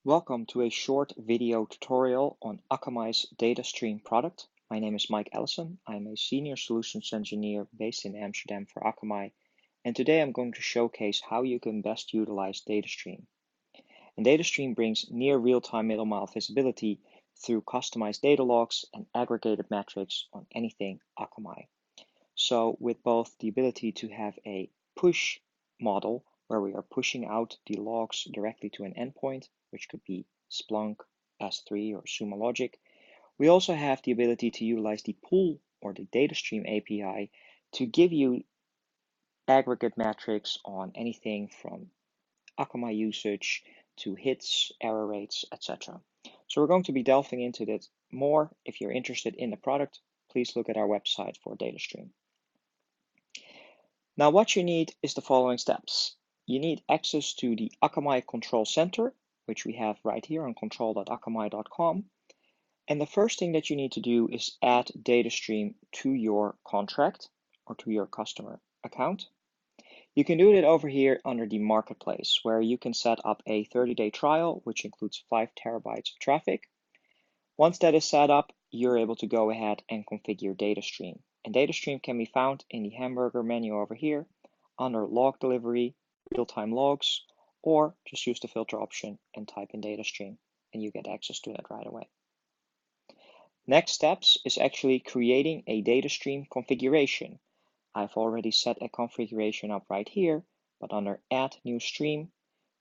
Welcome to a short video tutorial on Akamai's DataStream product. My name is Mike Ellison. I'm a Senior Solutions Engineer based in Amsterdam for Akamai, and today I'm going to showcase how you can best utilize DataStream. And DataStream brings near real-time middle-mile visibility through customized data logs and aggregated metrics on anything Akamai. So with both the ability to have a push model where we are pushing out the logs directly to an endpoint, which could be Splunk, S3, or Sumo Logic, we also have the ability to utilize the pull or the DataStream API to give you aggregate metrics on anything from Akamai usage to hits, error rates, etc. So we're going to be delving into that more. If you're interested in the product, please look at our website for DataStream. Now what you need is the following steps. You need access to the Akamai Control Center, which we have right here on control.akamai.com. And the first thing that you need to do is add DataStream to your contract or to your customer account. You can do it over here under the marketplace, where you can set up a 30-day trial, which includes 5 terabytes of traffic. Once that is set up, you're able to go ahead and configure DataStream. And DataStream can be found in the hamburger menu over here under log delivery, real-time logs, or just use the filter option and type in DataStream and you get access to that right away. Next steps is actually creating a DataStream configuration. I've already set a configuration up right here, but under Add New Stream,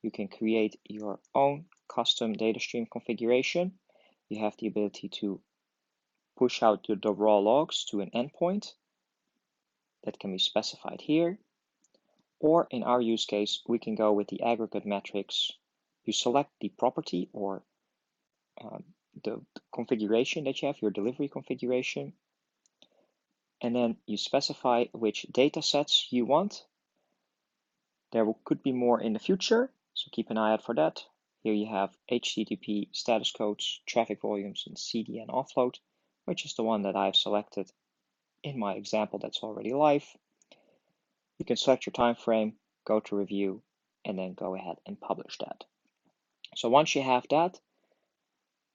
you can create your own custom DataStream configuration. You have the ability to push out the raw logs to an endpoint that can be specified here. Or in our use case, we can go with the aggregate metrics. You select the property or the configuration that you have, your delivery configuration, and then you specify which data sets you want. There could be more in the future, so keep an eye out for that. Here you have HTTP status codes, traffic volumes, and CDN offload, which is the one that I've selected in my example that's already live. You can select your time frame, go to review, and then go ahead and publish that. So once you have that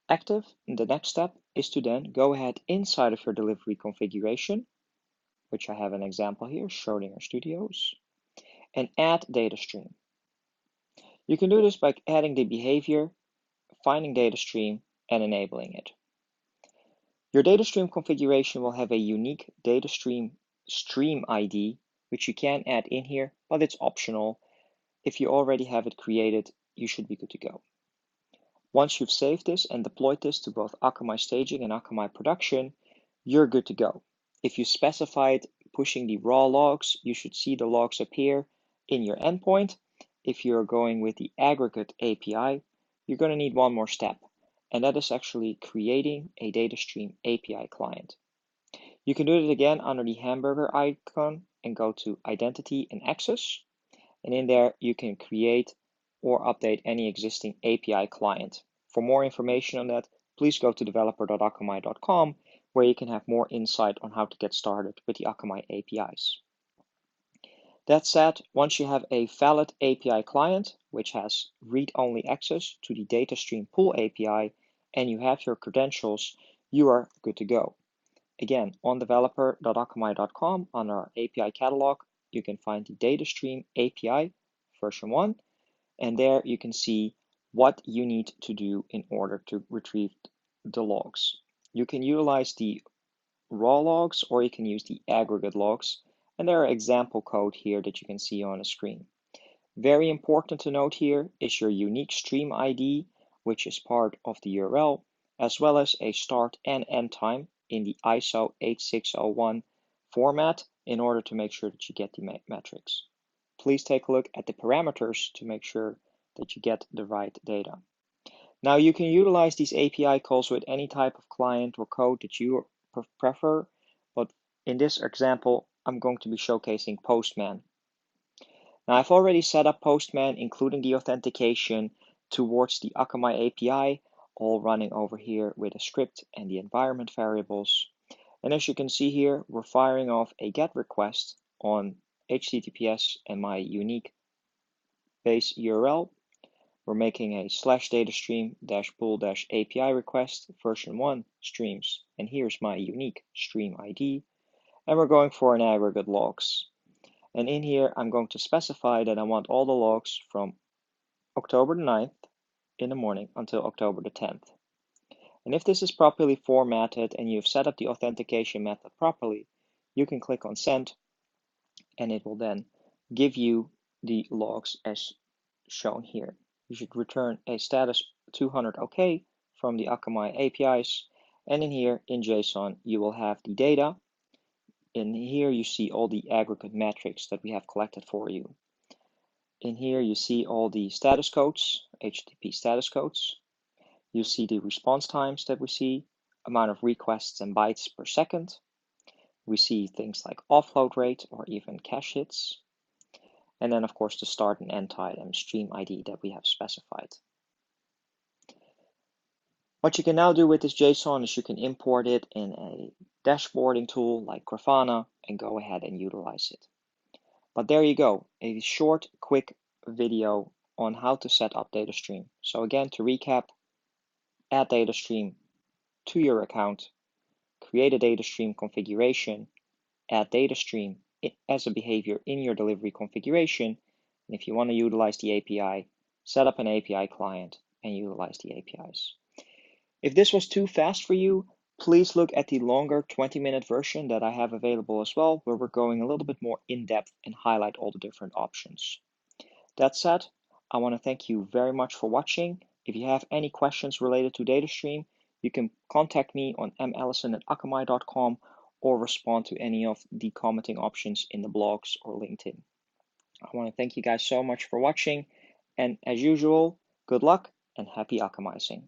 active, the next step is to then go ahead inside of your delivery configuration, which I have an example here, Schrodinger Studios, and add DataStream. You can do this by adding the behavior, finding DataStream, and enabling it. Your DataStream configuration will have a unique DataStream stream ID, which you can add in here, but it's optional. If you already have it created, you should be good to go. Once you've saved this and deployed this to both Akamai Staging and Akamai Production, you're good to go. If you specified pushing the raw logs, you should see the logs appear in your endpoint. If you're going with the aggregate API, you're going to need one more step, and that is actually creating a DataStream API client. You can do it again under the hamburger icon and go to Identity and Access, and in there you can create or update any existing API client. For more information on that, please go to developer.akamai.com, where you can have more insight on how to get started with the Akamai APIs. That said, once you have a valid API client, which has read-only access to the DataStream Pool API, and you have your credentials, you are good to go. Again, on developer.akamai.com, on our API catalog, you can find the DataStream API version 1, and there you can see what you need to do in order to retrieve the logs. You can utilize the raw logs or you can use the aggregate logs, and there are example code here that you can see on the screen. Very important to note here is your unique stream ID, which is part of the URL, as well as a start and end time in the ISO 8601 format in order to make sure that you get the metrics. Please take a look at the parameters to make sure that you get the right data. Now you can utilize these API calls with any type of client or code that you prefer, but in this example, I'm going to be showcasing Postman. Now I've already set up Postman, including the authentication towards the Akamai API, all running over here with a script and the environment variables. And as you can see here, we're firing off a GET request on HTTPS and my unique base URL. We're making a /DataStream-pool-API request, version 1, streams. And here's my unique stream ID. And we're going for an aggregate logs. And in here, I'm going to specify that I want all the logs from October the 9th in the morning until October the 10th. And if this is properly formatted and you've set up the authentication method properly, you can click on send, and it will then give you the logs as shown here. You should return a status 200 OK from the Akamai APIs, and in here in JSON you will have the data. In here you see all the aggregate metrics that we have collected for you. In here you see all the status codes, HTTP status codes. You see the response times that we see, amount of requests and bytes per second. We see things like offload rate or even cache hits. And then of course the start and end time and stream ID that we have specified. What you can now do with this JSON is you can import it in a dashboarding tool like Grafana and go ahead and utilize it. But there you go, a short, quick video on how to set up DataStream. So again, to recap, add DataStream to your account, create a DataStream configuration, add DataStream as a behavior in your delivery configuration, and if you want to utilize the API, set up an API client and utilize the APIs. If this was too fast for you, please look at the longer 20-minute version that I have available as well, where we're going a little bit more in depth and highlight all the different options. That said, I want to thank you very much for watching. If you have any questions related to DataStream, you can contact me on mallison@akamai.com or respond to any of the commenting options in the blogs or LinkedIn. I want to thank you guys so much for watching, and as usual, good luck and happy Akamizing.